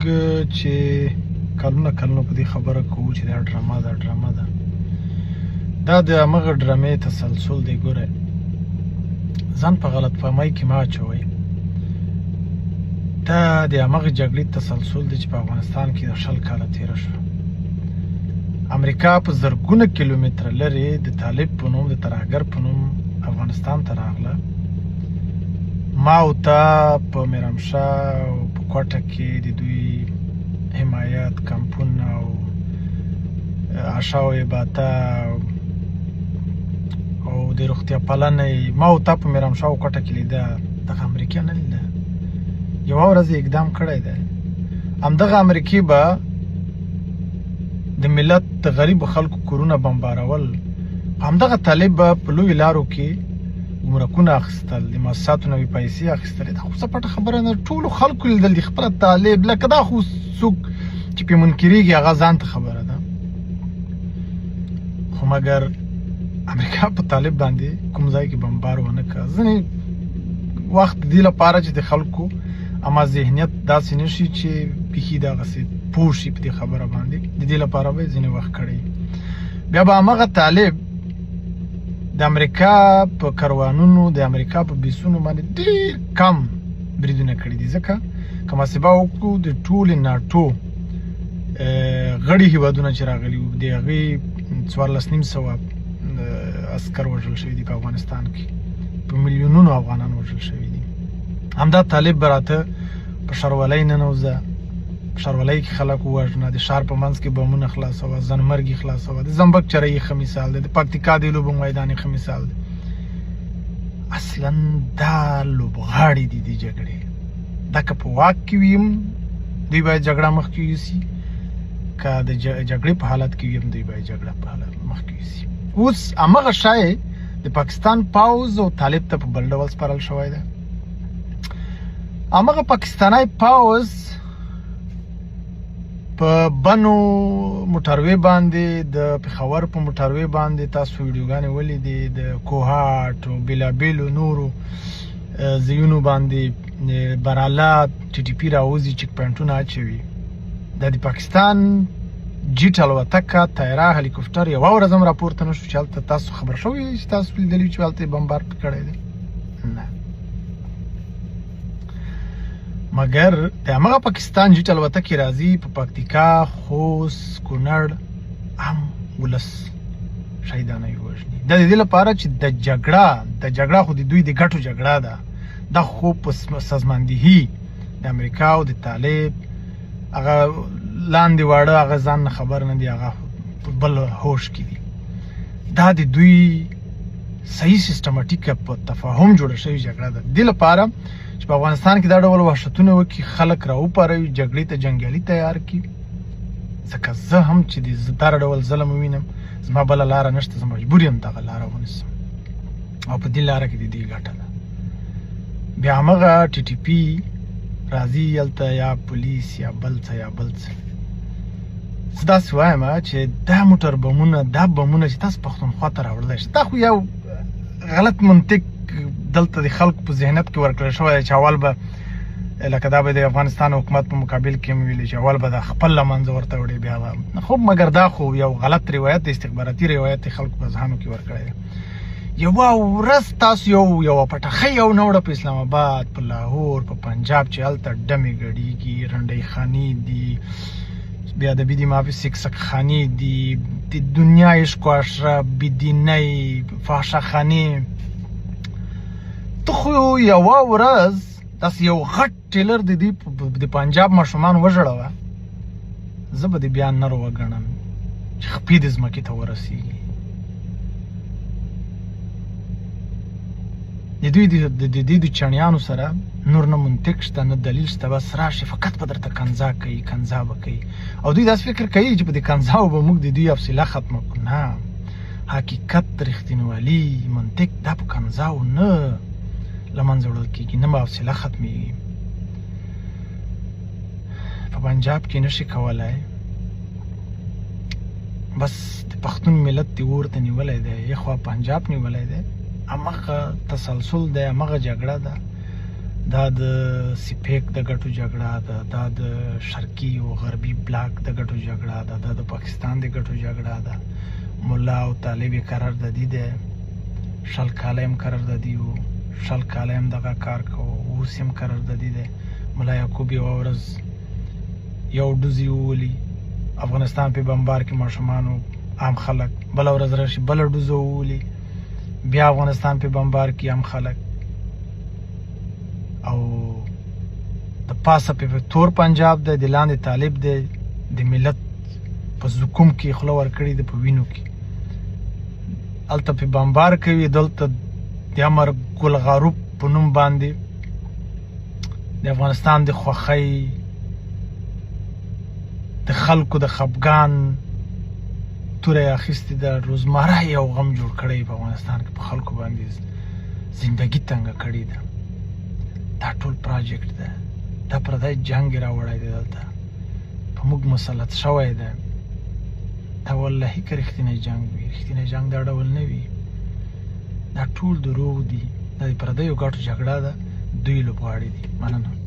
چې کلونه په دې خبره کوو چې دا ډرامه ده دا د همغه ډرامې تسلسل دی. ګوره ځان په غلط فهمۍ کې مه اچوئ. دا د همغه جګړې تسلسل دی چې په افغانستان کې د 20 کاله تېره شوه. امریکا په زرګونه کیلومتره لرې د طالب په نوم د ترهګر په نوم افغانستان ته راغله. ما او تا په میرامشاه او په کوټه کې د دوی حمایت کمپونه او عشا و عباته او د روغتیا پالنې ما او تا په میرامشاه او کوټه کې لیده. دغه امریکا نه لیده، یوه ورځ یې اقدام کړی دی. همدغه امریکې به د ملت د غریبو خلکو کورونه بمبارول، همدغه طالب به په لویو لارو کې ګمرکونه اخیستل، د مؤسساتو نه پیسې اخیستلې. دا خو څه پټه خبره نه، ټولو خلکو لیدل د خپله طالب. لکه دا خو څوک چې پې منکرېږي هغه ځان ته خبره ده. خو مګر امریکا په طالب باندې کوم ځای کې بمبار ونه کړه. ځینې وخت د دې لپاره چې د خلکو اما ذهنیت داسې نه شي چې بیخي دغسې پوه شي په دې خبره باندې، د دې لپاره به یې ځینې وخت کړی. بیا به همغه طالب د امریکا په کاروانونو د امریکا په بیسونو باندې ډېر کم بریدونه کړي دي. ځکه که محاسبه وکړو د ټولې ناټو غړي هیوادونه چې راغلي وو د هغې 14,500 عسکر وژل شوي دي په افغانستان کې، په میلیونونو افغانان وژل شوي دي. همدا طالب به راته په ښاروالۍ ننوځه، په ښاروالۍ کې خلک ووژنه، د ښار په منځ کې بمونه خلاصوه، ځانمرګي خلاصوه. د زنبق چره یې ښه مثال دی، د پکتیکا د لوبو میدان یې ښه مثال دی. اصلا دا لوبغاړي دي د جګړې. دا که په واک کې وي هم دوی باید جګړه مخکې یوسي، که د جګړې په حالت کې وي هم دوی باید جګړه په حالت مخکې یوسي. اوس همغه شی د پاکستان پاوز او طالب ته په بل ډول سپارل شوی دی. همغه پاکستانی پاوز په بنو موټروې باندې د پېښور په موټروې باندې تاسو ویډیوګانې ولیدې، د کوهاټ او بېلابېلو نورو ځایونو باندې برالات ټي ټي پي راوځي، چیک پوینټونه اچوي. دا د پاکستان جیټ الوتکه طیاره هلیکوپټر یوه ورځ هم راپورته نه شو چې هلته تاسو خبر شوي چې تاسو لیدلي چې هلته یې بمبار کړی دی؟ نه. مګر د همغه پاکستان جیټ الوتکې راځي په پکتیکا، خوست، کونړ هم ولس شهیدانه یې وژني. دا د دې لپاره چې د جګړه خو د دوی د ګټو جګړه ده. دا خو په سازماندهي د امریکا او د طالب هغه لاندې واړه هغه ځان نه خبر نه دي، هغه په بل هوش کې دي. دا د دوی صحیح سیستماتیکه په تفاهم جوړه شوې جګړه ده. د دې لپاره چې په افغانستان کې دا ډول وحشتونه وکړي، خلک راوپاروي، جګړې ته جنګیالي تیار کړي. ځکه زه هم چې دا ډول ظلم ووینم، زما بله لاره نشته، زه مجبور یم دغه لاره ونیسم او په دې لاره کې د دې ګټه ده. بیا همغه ټي ټي پي راځي هلته، یا پولیس یا بل څه یا بل څه. زه داسې وایم چې دا موټر بمونه، دا بمونه چې تاسو پښتونخوا ته راوړلی شئ، دا خو یو غلط منطق دلته د خلکو په ذهنیت کې ورکړل شوی دی چې اول به لکه دا به د افغانستان حکومت په مقابل کې هم ویلي چې اول به د خپل له منځه ورته وړي، بیا به خو مګر دا خو یو غلط روایت دی، استخباراتي روایت دی، خلکو په ذهنو کې ورکړی دی. یوه ورځ تاسو یوه پټخۍ یو نه وړه په اسلام آباد، په لاهور، په پنجاب چې هلته ډمې ګډېږي، رنډۍ خانې دي، بې ادبي دي، معافي سکسک خانې دي، د دنیا عشق و اشرف، بېدینۍ، فحشه خانې. ته خو یوه ورځ داسې یو غټ ټیلر د پنجاب ماشومان وژړوه، زه به د بیا نر وګڼم چې خپې د ځمکې ته ورسېږي. د دوی د چڼیانو سره نور نه منطق شته، نه دلیل شته، بس راشي فقط به درته کنځا کوي، کنځا به کوي. او دوی داسې فکر کوي چې په دې کنځاو به موږ د دوی حوصله ختمه کړو. نه، حقیقت، رښتینولي، منطق دا په کنځاو نه له منځه وړل کېږي، نه به حوصله ختمېږي. په پنجاب کې نشي کولی، بس د پښتون ملت دې اور ته نیولی دی، یخوا پنجاب نیولی دی. همغه تسلسل دی، همغه جګړه ده. دا د سپیک د ګټو جګړه ده، دا د شرقي او غربي بلاک د ګټو جګړه ده، دا د پاکستان د ګټو جګړه ده. ملا او طالب یې قراردادي ده، 20 کاله هم قراردادي وو، 20 کاله هم دغه کار کوو، اوس هم قراردادي ده. ملا یعقوب یوه ورځ یو ډوزي وولي، افغانستان په بمبار کې ماشومانو عام خلک، بله ورځ راشي بله ډوزه وولي، بیا افغانستان په بمبار کې عام خلک، او د پاسه په تور پنجاب دی، د لاندې طالب دی، د ملت په زکوم کې خوله ورکړې ده، په وینو کې هلته په بمبار کوي، دلته د امر ګل غاروب په نوم باندې د افغانستان د خوښۍ د خلکو د خفګان توره یې اخیستې ده، روزمره یو غم جوړ کړی په افغانستان کې، په خلکو باندې زندګي تنګه کړې ده. دا ټول پراجیکټ ده، دا پردی جنګ یې راوړی دی، دلته په موږ مسلط شوی ده. دا واللهي که رښتینی جنګ وي، رښتینی جنګ دا ډول نه وي، دا ټول دروغ دي، دا د پردیو ګټو جګړه ده، دوی لوبغاړي دي. مننه.